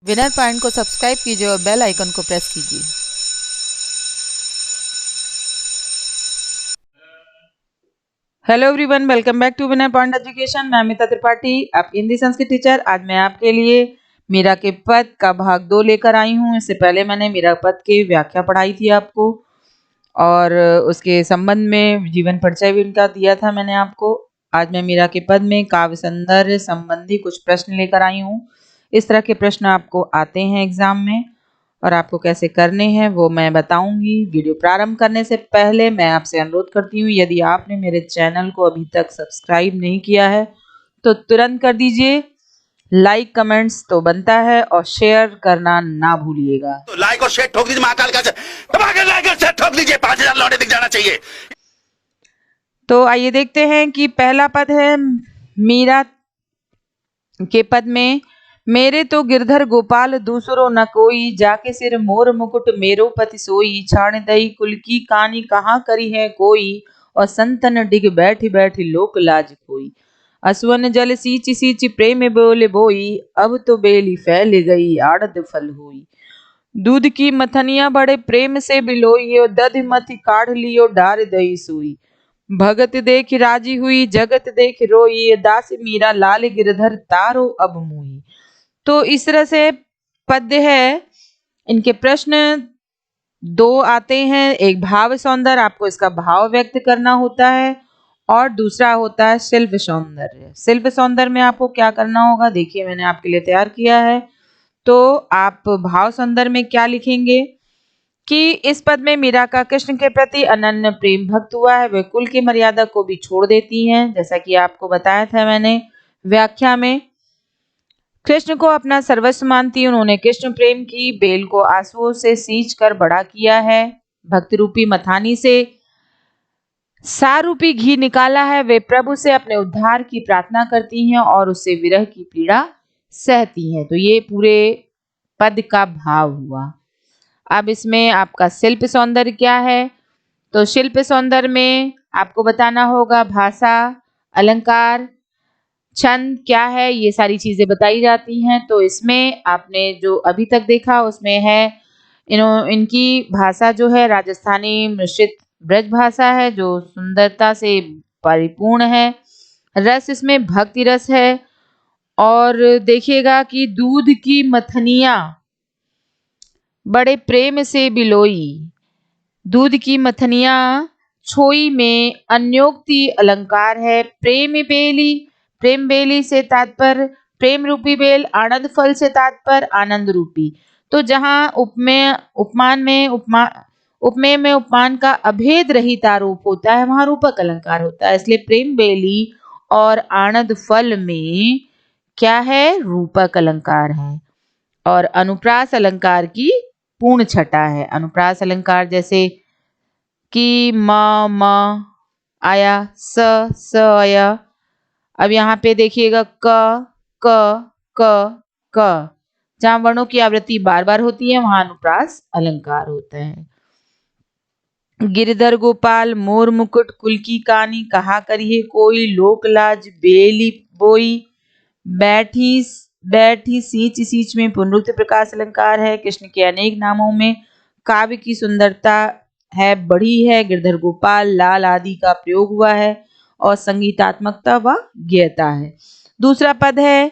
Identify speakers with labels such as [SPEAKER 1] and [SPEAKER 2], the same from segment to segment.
[SPEAKER 1] Winner point को subscribe कीजिए और बेल आइकन को प्रेस कीजिए। Hello everyone, welcome back to winner point education. मैं अमिता त्रिपाठी, आपकी हिंदी संस्कृत टीचर। आज मैं आपके लिए मीरा के पद का भाग 2 लेकर आई हूँ। इससे पहले मैंने मीरा पद की व्याख्या पढ़ाई थी आपको और उसके संबंध में जीवन परिचय भी उनका दिया था मैंने आपको। आज मैं मीरा के पद में काव्य सौंदर्य संबंधी कुछ प्रश्न लेकर आई हूँ। इस तरह के प्रश्न आपको आते हैं एग्जाम में और आपको कैसे करने हैं वो मैं बताऊंगी। वीडियो प्रारंभ करने से पहले मैं आपसे अनुरोध करती हूँ, यदि आपने मेरे चैनल को अभी तक सब्सक्राइब नहीं किया है तो तुरंत कर दीजिए। लाइक कमेंट्स तो बनता है और शेयर करना ना भूलिएगा।
[SPEAKER 2] तो लाइक और शेयर ठोक दीजिए, महाकाल का लाइक और शेयर ठोक दीजिए, 5000 लौटे दिख जाना चाहिए।
[SPEAKER 1] तो आइए देखते हैं कि पहला पद है मीरा के पद में, मेरे तो गिरधर गोपाल दूसरो न कोई, जाके सिर मोर मुकुट मेरो पति सोई, छाण दई कुल की कानी कहाँ करी है कोई, और संतन डिग बैठी बैठी लोक लाज कोई, असुवन जल सींच सींच प्रेम बोले बोई, अब तो बेली फैल गई आड़द फल हुई, दूध की मथनिया बड़े प्रेम से बिलोई, और दधि मथी काढ़ लियो डार दई सुई, भगत देख राजी हुई जगत देख रोई, दास मीरा लाल गिरधर तारो अब मुई। तो इस तरह से पद्य है। इनके प्रश्न 2 आते हैं। एक भाव सौंदर्य, आपको इसका भाव व्यक्त करना होता है, और दूसरा होता है शिल्प सौंदर्य। शिल्प सौंदर्य में आपको क्या करना होगा, देखिए मैंने आपके लिए तैयार किया है। तो आप भाव सौंदर्य में क्या लिखेंगे कि इस पद में मीरा का कृष्ण के प्रति अनन्य प्रेम भक्त हुआ है, वे कुल की मर्यादा को भी छोड़ देती हैं, जैसा कि आपको बताया था मैंने व्याख्या में। कृष्ण को अपना सर्वस्व मानती, उन्होंने कृष्ण प्रेम की बेल को आंसुओं से सींच कर बड़ा किया है, भक्त रूपी मथानी से सारूपी घी निकाला है, वे प्रभु से अपने उद्धार की प्रार्थना करती हैं और उससे विरह की पीड़ा सहती हैं। तो ये पूरे पद का भाव हुआ। अब इसमें आपका शिल्प सौंदर्य क्या है, तो शिल्प सौंदर्य में आपको बताना होगा भाषा, अलंकार, छंद क्या है, ये सारी चीजें बताई जाती हैं। तो इसमें आपने जो अभी तक देखा उसमें है इनकी भाषा जो है राजस्थानी मिश्रित ब्रज भाषा है जो सुंदरता से परिपूर्ण है। रस इसमें भक्ति रस है। और देखिएगा कि दूध की मथनिया बड़े प्रेम से बिलोई, दूध की मथनिया छोई में अन्योक्ति अलंकार है। प्रेम बेली से तात्पर्य प्रेम रूपी बेल, आनंद फल से तात्पर्य आनंद रूपी। तो जहां उपमेय में उपमान का अभेद रहित आरोप होता है वहां रूपक अलंकार होता है, इसलिए प्रेम बेली और आनंद फल में क्या है, रूपक अलंकार है। और अनुप्रास अलंकार की पूर्ण छटा है। अनुप्रास अलंकार जैसे कि म आया, स आया। अब यहाँ पे देखिएगा क क क क, जहां वर्णों की आवृत्ति बार बार होती है वहां अनुप्रास अलंकार होते हैं। गिरधर गोपाल मोर मुकुट कुल की कानी कहा करिए कोई, लोक लाज बेली बोई, बैठी बैठी सींच सींच में पुनरुक्त प्रकाश अलंकार है। कृष्ण के अनेक नामों में काव्य की सुंदरता है बढ़ी है, गिरधर गोपाल लाल आदि का प्रयोग हुआ है और संगीतात्मकता व ज्ञता है। दूसरा पद है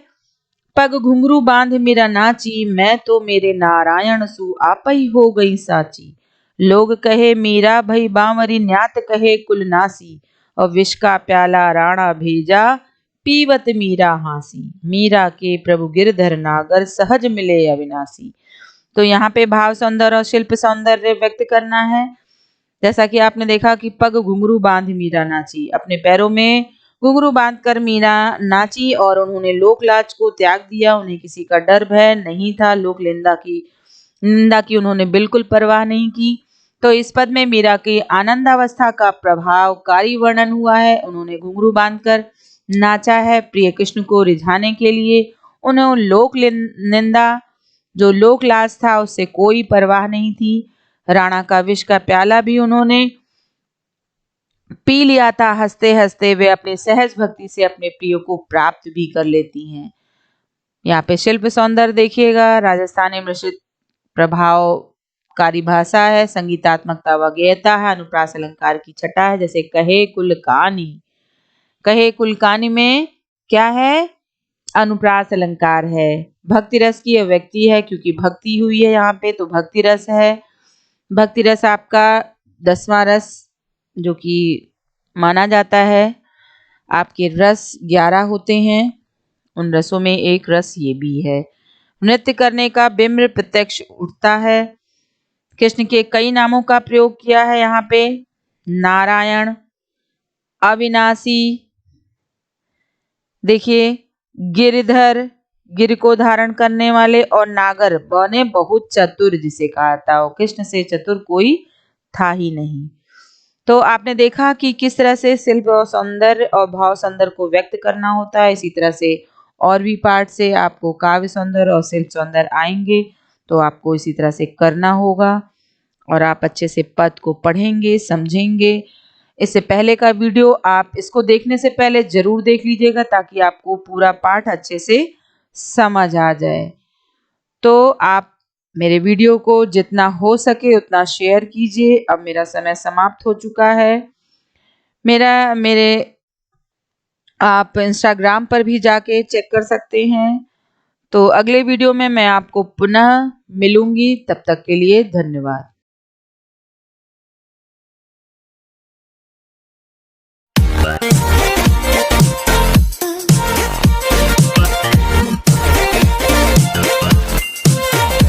[SPEAKER 1] पग घुंघरू बांध मेरा नाची, मैं तो मेरे नारायण सु आप ही हो गई साची, लोग कहे मीरा भई बांवरी, न्यात कहे कुल नासी, और विष का प्याला राणा भेजा, पीवत मीरा हासी, मीरा के प्रभु गिरधर नागर सहज मिले अविनाशी। तो यहाँ पे भाव सौंदर्य और शिल्प सौंदर्य व्यक्त करना है। जैसा कि आपने देखा कि पग घुंघरू बांध मीरा नाची, अपने पैरों में घुंघरू बांधकर मीरा नाची और उन्होंने लोक लाज को त्याग दिया, उन्हें किसी का डर भय नहीं था, लोक निंदा की उन्होंने बिल्कुल परवाह नहीं की। तो इस पद में मीरा की आनंद अवस्था का प्रभावकारी वर्णन हुआ है। उन्होंने घुंघरू बांधकर नाचा है प्रिय कृष्ण को रिझाने के लिए। उन्हें लोक निंदा जो लोक लाज था उससे कोई परवाह नहीं थी। राणा का विष का प्याला भी उन्होंने पी लिया था। हंसते हंसते वे अपने सहज भक्ति से अपने प्रिय को प्राप्त भी कर लेती हैं। यहाँ पे शिल्प सौंदर्य देखिएगा, राजस्थानी मिश्रित प्रभावकारी भाषा है, संगीतात्मकता व गेयता है, अनुप्रास अलंकार की छटा है, जैसे कहे कुल कहानी। कहे कुल कहानी में क्या है? अनुप्रास अलंकार है। भक्ति रस की अभिव्यक्ति है, क्योंकि भक्ति हुई है यहाँ पे, तो भक्ति रस है। भक्ति रस आपका 10वां रस जो कि माना जाता है। आपके रस 11 होते हैं, उन रसों में एक रस ये भी है। नृत्य करने का बिंब प्रत्यक्ष उठता है। कृष्ण के कई नामों का प्रयोग किया है यहाँ पे, नारायण, अविनाशी, देखिए गिरधर, गिर को धारण करने वाले, और नागर, बने बहुत चतुर जिसे कहा था, और कृष्ण से चतुर कोई था ही नहीं। तो आपने देखा कि किस तरह से शिल्प और सौंदर्य और भाव सौंदर्य को व्यक्त करना होता है। इसी तरह से और भी पार्ट से आपको काव्य सौंदर्य और शिल्प सौंदर्य आएंगे, तो आपको इसी तरह से करना होगा और आप अच्छे से पद को पढ़ेंगे, समझेंगे। इससे पहले का वीडियो आप इसको देखने से पहले जरूर देख लीजिएगा, ताकि आपको पूरा पाठ अच्छे से समझ आ जाए। तो आप मेरे वीडियो को जितना हो सके उतना शेयर कीजिए। अब मेरा समय समाप्त हो चुका है। मेरे आप इंस्टाग्राम पर भी जाके चेक कर सकते हैं। तो अगले वीडियो में मैं आपको पुनः मिलूंगी, तब तक के लिए धन्यवाद।